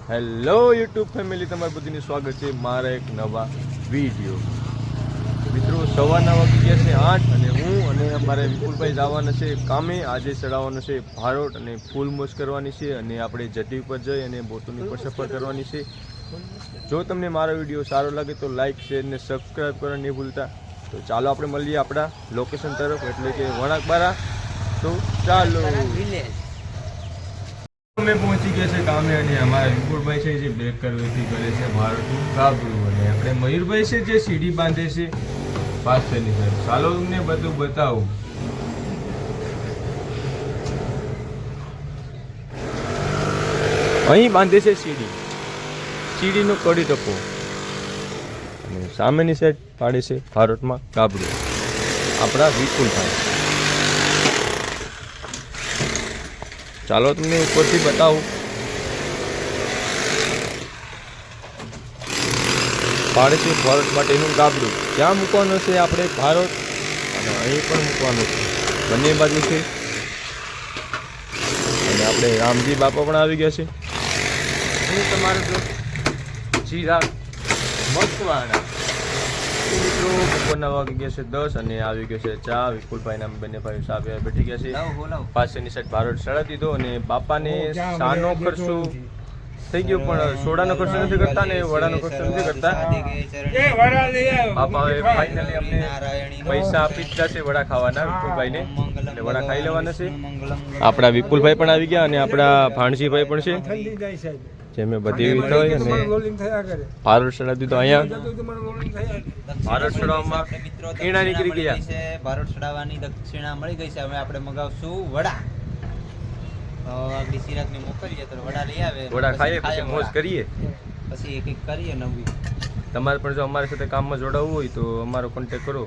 Hello YouTube family, તમારું બધું સ્વાગત છે મારા એક નવા વિડીયો. મિત્રો, સવારના વાગી ગયા છે 8 અને હું અને અમારે વિપુલભાઈ જવાના છે કામે. આજે ચડાવવાનો છે ભારોટ અને ફૂલ મોજ કરવાની છે અને આપણે જટી ઉપર જઈ અને બોટોની પર સફર કરવાની છે. જો તમને મારો વિડીયો સારો લાગે તો લાઇક, શેર ને સબસ્ક્રાઈબ કરવા નહીં ભૂલતા. તો ચાલો આપણે મળીએ આપણા લોકેશન તરફ, એટલે કે વણાકબારા. તો ચાલો, અમે પહોંચી ગયા છે કામે અને અમારા વિપુલભાઈ છે જે બેક કરવેથી કરે છે ભારતનું ગાબડું, અને આપણે મયુરભાઈ છે જે સીડી બાંધે છે પાછળની સાઈડ. ચાલો તમને બધું બતાવું. અહીં બાંધે છે સીડીનો કડી ટપો, અને સામેની સાઈડ પાડે છે ભારતમાં ગાબડું આપણા વિપુલભાઈ. ચાલો તમને ઉપરથી બતાવું. પાડે છે ભારત માટેનું ગાબડું. ક્યાં મૂકવાનું છે આપણે ભારત, અને અહીં પણ મૂકવાનું છે, બંને બાજુ છે. અને આપણે રામજી બાપા પણ આવી ગયા છે. હું તમારો દોસ્ત ચિરાગ મકવાણા. મિત્રો, બપોરના વાગી ગયા છે 10 અને આવી ગયો છે ચા. વિપુલભાઈના બંને ભાઈઓ ચા પીવા બેઠી ગયા છે. પાછળની સાઈડ ભારત ચડાવી દીધો અને બાપાને શાનો ખર્ચો થઈ ગયો, પણ સોડાનો ખર્ચો નથી કરતા ને વડાનો ખર્ચો નથી કરતા. બાપા હવે ફાઇનલી અમને પૈસા આપી દીધા છે વડા ખાવાના વિપુલભાઈને, એટલે વડા ખાઈ લેવાના છે. આપણા વિપુલભાઈ પણ આવી ગયા અને આપણા ભાણજીભાઈ પણ છે, જે મેં બધી રીતે હોય. અને ભારત ચડાવી દીધો. અહીંયા ભારત ચડાવવામાં ઈણા નીકળી ગયા છે. ભારત ચડાવવાની દક્ષિણા મળી ગઈ છે. હવે આપણે મગાવશું વડા. આગલી સિરાજને મોકલીએ તો વડા લઈ આવે, વડા ખાઈએ, પછી મોજ કરીએ, પછી એક એક કરીએ નવી. તમારે પણ જો અમારી સાથે કામમાં જોડાવવું હોય તો અમારો કોન્ટેક્ટ કરો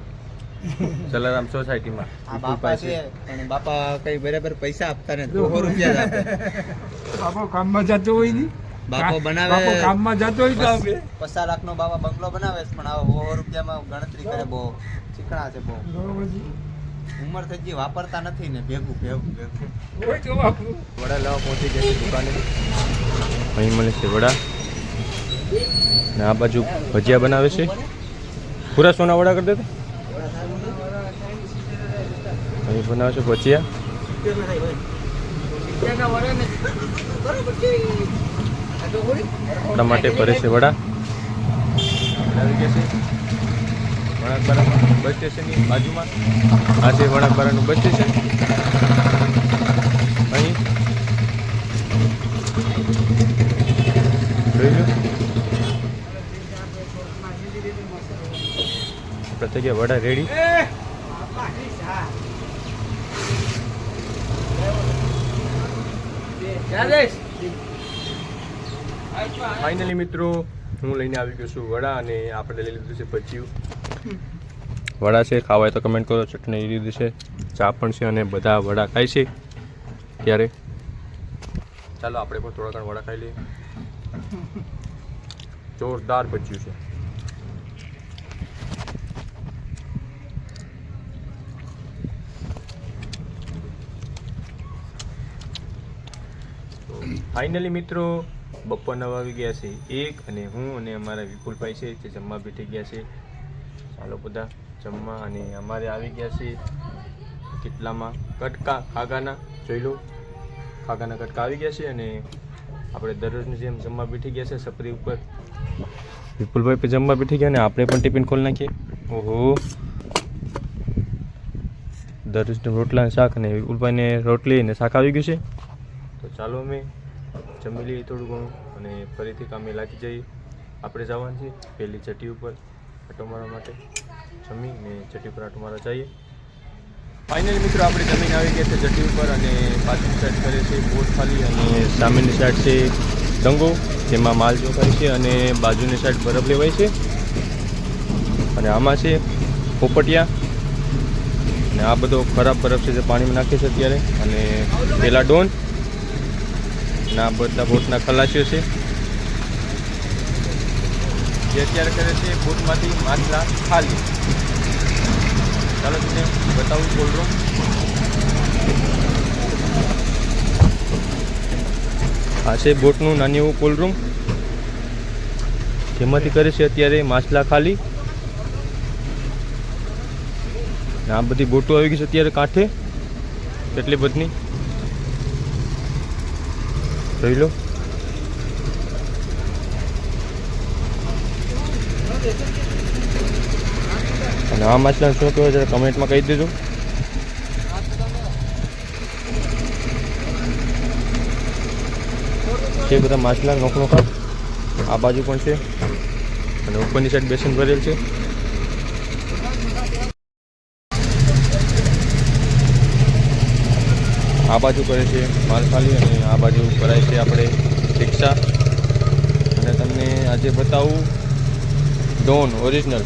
જલારામ સોસાયટીમાં. આ બાપા છે પણ બાપા કઈ બરાબર પૈસા આપતા નથી. 200 રૂપિયા જ આપે. બાપો કામમાં જતો હોય ની, બાપો બનાવે, બાપો કામમાં જતો હોય તો આપે. 50 લાખનો બાપા બંગલો બનાવે છે, પણ આ 100 રૂપિયામાં ગણતરી કરે. બહુ ચીકણા છે, બહુ ઉંમર થઈ ગઈ, વાપરતા નથી ને ભેગું હોય તો વાપરું. વડા લેવા પહોંચી ગયા છે દુકાને. અહીં મળે છે વડા, ને આ બાજુ ભજીયા બનાવે છે. પૂરા સોના વડા કરી દેતા. અહીં બનાવે છે ભજીયા. આપણા માટે ભરે છે વડા. આવી ગયા છે વણાકબારા બસ સ્ટેશનની બાજુમાં. આ છે વણાકબારાનું બસ સ્ટેશન. અહીં જોઈ લો, આપણે થઈ ગયા વડા રેડી. ફાઇનલી મિત્રો, હું લઈને આવી ગયો છું વડા, અને આપણે લઈ લીધું છે ભજીયું. વડા છે, ખાવાય તો કમેન્ટ કરો. ચટણી લીધી છે, ચા પણ છે, અને બધા વડા ખાય છે. ત્યારે ચાલો આપણે પણ થોડા ઘણા વડા ખાઈ લઈએ. જોરદાર ભજીયું છે. ફાઇનલી મિત્રો, બપોરના વાગી ગયા છે 1 અને હું અને અમારા વિપુલભાઈ છે તે જમવા બેઠી ગયા છે. ચાલો બધા જમવા. અને અમારે આવી ગયા છે કેટલામાં કટકા ખાગાના. જોઈ લો, ખાગાના કટકા આવી ગયા છે. અને આપણે દરરોજની જેમ જમવા બેઠી ગયા છે સપરી ઉપર. વિપુલભાઈ પણ જમવા બેઠી ગયા, ને આપણે પણ ટિફિન ખોલી નાખીએ. ઓહો, દરરોજનું રોટલા અને શાક, અને વિપુલભાઈને રોટલી અને શાક આવી ગયું છે. તો ચાલો અમે જમી લઈએ થોડું ઘણું, અને ફરીથી કામે લાગી જઈએ. આપણે જવાનું છે પહેલી ચટી ઉપર આટો મારવા માટે. જમીને ચટી ઉપર આટો મારવા જઈએ. ફાઇનલી મિત્રો, આપણે જમીન આવી ગયા છે ચટી ઉપર, અને પાછળની સાઈડ કરે છે બોટ ખાલી, અને સામેની સાઈડ છે ડંગો, જેમાં માલ જોખાય છે, અને બાજુની સાઈડ બરફ લેવાય છે. અને આમાં છે પોપટિયા, અને આ બધો ખરાબ બરફ છે જે પાણીમાં નાખે છે અત્યારે. અને પેલા ડોન, અને આ બધા બોટના ખલાસીઓ છે જે અત્યારે કરે છે બોટમાંથી માછલા ખાલી. ચાલો તમને બતાવું કોલ્ડ રૂમ. આ છે બોટનું નાની એવું કોલ્ડ રૂમ. જેમાંથી કરે છે અત્યારે માછલા ખાલી. ને આ બધી બોટો આવી ગઈ છે અત્યારે કાંઠે, કેટલી બધી જોઈ લો. અને આ માછલાને શું કહેવાય જરા કમેન્ટમાં કહી દેજો. છે બધા માછલા નોખા. આ બાજુ પણ છે અને ઉપરની સાઈડ બેસન ભરેલ છે. આ બાજુ કરે છે માલખાલી અને આ બાજુ કરાય છે આપણે રિક્ષા. અને તમને આજે બતાવું ડોન ઓરિજિનલ.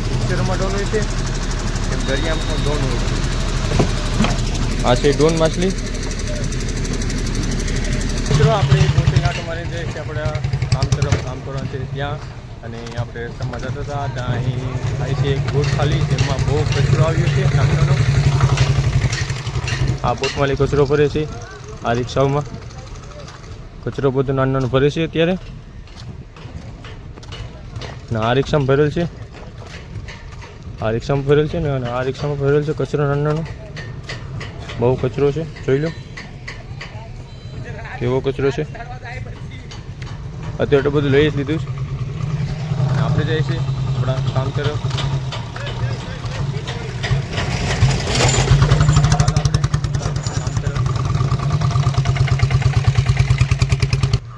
પિક્ચરમાં ડોન હોય છે એમ દરિયામાં પણ ડોન હોય છે. આ છે ડોન માછલી. મિત્રો આપણે પોતે નાટો મારી જઈએ છીએ આપણા કામ તરફ, કામ કરવાનું છે ત્યાં. અને આપણે રસ્તામાં જતા હતા ત્યાં અહીં થાય છે એક બોટ ખાલી, જેમાં બહુ કચરો આવ્યો છે નાનો. આ બોટમાં કચરો ભરે છે. આ રિક્ષાઓમાં કચરો બધો નાનો ભરે છે અત્યારે. અને આ રિક્ષામાં ભરેલ છે, આ રિક્ષામાં ભરેલ છે ને, અને આ રિક્ષામાં ભરેલ છે કચરો નાનો. બહુ કચરો છે, જોઈ લો કેવો કચરો છે. અત્યારે તો બધું લઈ જ લીધું છે. આપણે જઈએ છીએ આપણા કામ તરફ.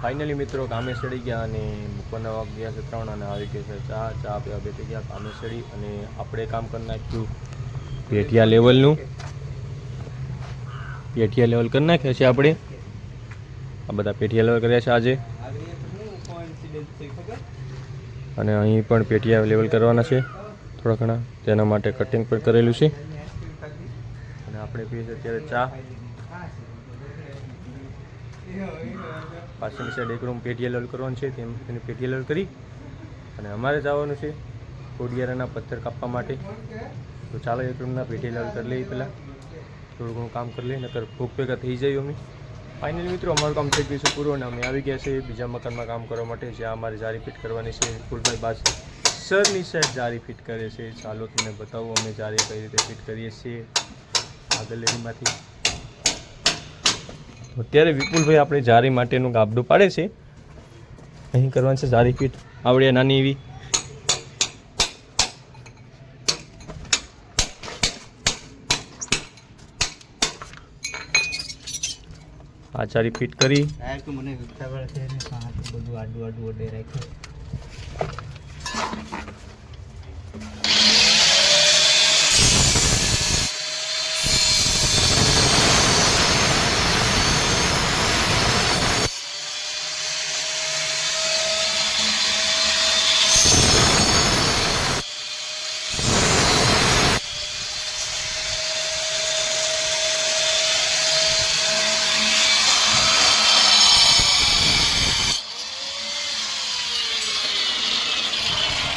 ફાઇનલી મિત્રો કામે ચડી ગયા અને બપોરના વાગ્યા છે 3 અને આવી ગઈ છે ચા પીવા બેસી ગયા કામે ચડી. અને આપણે કામ કરી નાખ્યું પેઠિયા લેવલનું. પેઠિયા લેવલ કરી નાખ્યા છે આપણે. આ બધા પેઠિયા લેવલ કર્યા છે આજે. અને અહીં પણ પેઠિયા લેવલ કરવાના છે થોડા ઘણા, તેના માટે કટિંગ પણ કરેલું છે. અને આપણે પીએ છીએ અત્યારે ચા. પાછળની સાઈડ એક રૂમ પેઠિયા લેવલ કરવાનું છે, તેને પેઠિયા લેવલ કરી અને અમારે જવાનું છે કોડિયારાના પથ્થર કાપવા માટે. તો ચાલો એક રૂમના પેઠિયા લેવલ કરી લઈએ. પહેલાં થોડું ઘણું કામ કરી લઈએ, નકર ભૂખ ભેગા થઈ જાય અમે. ફાઇનલી મિત્રો અમારું કામ થઈ ગયું છે પૂરું અને અમે આવી ગયા છે બીજા મકાનમાં કામ કરવા માટે, જ્યાં અમારે જારી ફિટ કરવાની છે. વિપુલભાઈ બાસ સરની સાઈડ જારી ફિટ કરે છે. ચાલો તમને બતાવું અમે જારી કઈ રીતે ફિટ કરીએ છીએ આ ગેલેરીમાંથી. અત્યારે વિપુલભાઈ આપણે જારી માટેનું ગાબડું પાડે છે. અહીં કરવાનું છે જારી ફિટ, આવડે નાની એવી. આ જારી ફિટ કરી મને બધું આડું ઓડે રાખ્યું.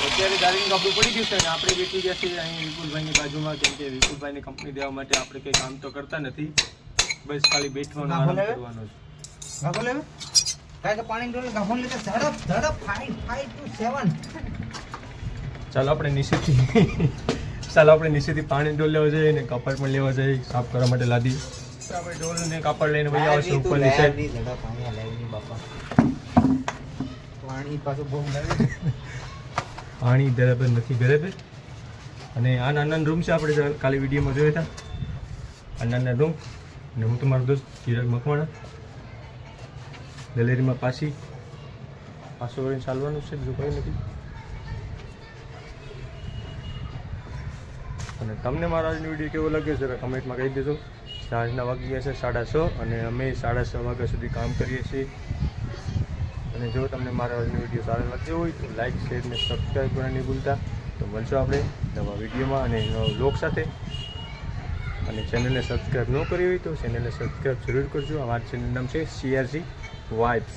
અત્યારે જારીનું ગાબડું પડી ગયું છે અને આપણે બેઠી ગયા છીએ અહીં વિપુલભાઈની બાજુમાં. કેમ કે વિપુલભાઈને કંપની દેવા માટે આપણે કંઈ કામ તો કરતા નથી, બસ ખાલી બેઠવાનું આરામ કરવાનો છે. ગાભો લેવે કાય કે પાણી ડોલે ગાભો લેતા ઝડપ 5 to 7. ચાલો આપણે નીચેથી પાણી ડોલ લેવા જઈએ ને કાપડ પણ લેવા જઈએ સાફ કરવા માટે લાદી. આપણે ડોલ ને કાપડ લઈને વહી આવશું ઉપરની સાઈડ. ઝડપ અહીંયા લાવી બાપા, પાણી પાછું બહુ લાવે. પાણી બરાબર નથી બરાબર. અને આ નાના રૂમ છે, આપણે કાલે વિડીયોમાં જોયા હતા આ નાના રૂમ. અને હું તમારો દોસ્ત ચિરાગ મકવાણા. ગેલેરીમાં પાછો વળીને ચાલવાનું છે, બીજું કંઈ નથી. અને તમને મારો આજનો વિડીયો કેવો લાગ્યો જરા કમેન્ટમાં કહી દેજો. સાંજના વાગી ગયા છે 6:30 અને અમે 6:30 વાગ્યા સુધી કામ કરીએ છીએ. અને જો તમને મારો આજનો વિડીયો સારો લાગ્યો હોય તો લાઇક, શેર અને સબસ્ક્રાઈબ કરવા નહીં ભૂલતા. તો મળશું આપણે નવા વિડીયોમાં અને નવા વ્લોગ સાથે. અને ચેનલને સબસ્ક્રાઈબ ન કરી હોય તો ચેનલને સબસ્ક્રાઈબ જરૂર કરજો. અમારી ચેનલનું નામ છે CRG વાઇબ્સ.